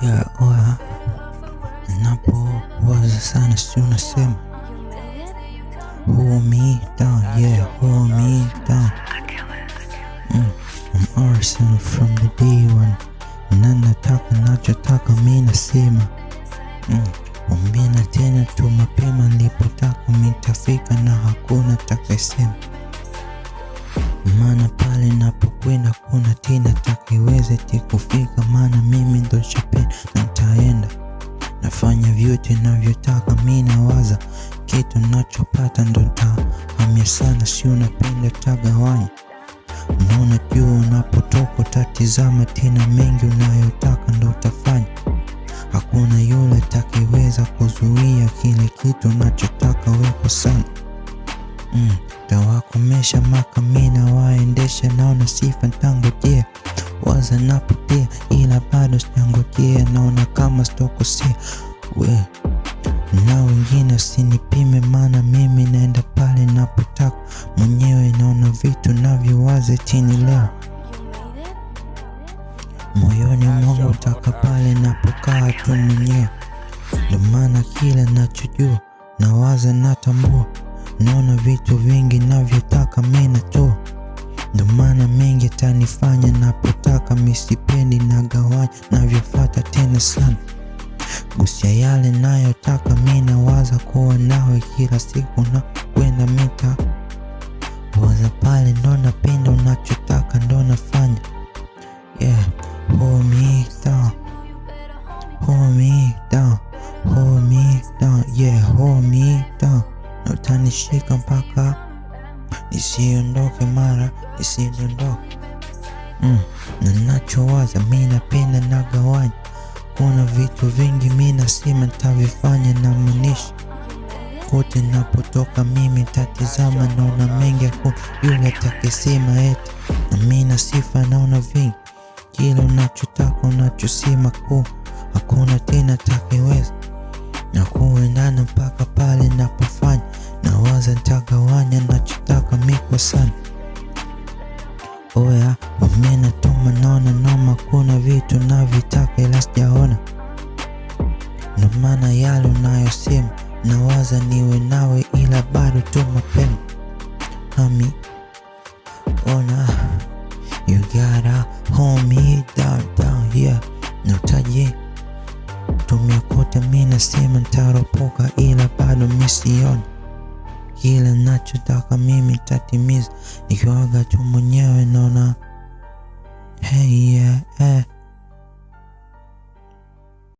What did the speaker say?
Yeah, oya, napowaza sana si unasema hold me down, yeah, hold me down. I'm Arsenal from the day one, na nataka nachotaka mi nasema. Wambia tena tu mapema, nilipotaka mitafika na hakuna takasema. Maana pale napokwenda kuna tina takiweze tikufika, maana mimi ndo chapenda na nitaenda. Nafanya vyote navyotaka, mi nawaza kitu nachopata ndo nitahamia sana. Si unapenda tagawanya, unaona jua unapotoka tatizama tena, mengi unayotaka ndo utafanya. Hakuna yule takiweza kuzuia kile kitu nachotaka weko sana. Tawakomesha makamina waendesha, naona sifa ntangojea, waza napotea ila bado sitangojea, naona kama sitokosea we na wengine usinipime, maana mimi naenda pale napotaka mwenyewe, naona vitu navyowaza chini leo moyoni mwangu, taka pale napokaa tu mwenyewe. Ndo maana kila nachojua nawaza natambua, naona vitu vingi navyotaka mimi natoa. Ndo maana mengi tanifanya napotaka misipendi nagawanya, navyofata tena sana gusia yale nayotaka. Mimi nawaza kuwa nawe kila siku na kwenda mita waza pale, ndo napenda unachotaka ndo nafanya. Yeah, hold me down, hold me down, hold me down, yeah, hold me down. Na utanishika mpaka nisiondoke, mara nisiondoke. Na nachowaza mi napenda nagawanya, kuna vitu vingi mi nasema nitavifanya na manisha. Kote napotoka mimi tatizama, naona mengi hakuna yule takisema eti, na mi na sifa naona vingi, kila unachotaka unachosema ku hakuna tena takiweza na kuendana mpaka pale napofanya. Nawaza nitagawanya nachotaka mikwa sana. Oya, wamena tuma naona noma, kuna vitu navitaka ila sijaona. Ndo maana yale unayosema nawaza niwe nawe ila bado tu mapema. Hami ona you gotta hold me down, yeah. Nautaje tumia kote mi nasema ntaropoka ila bado misiona. Kila nachotaka mimi tatimiza, nikiwaga tu mwenyewe naona hey yeah,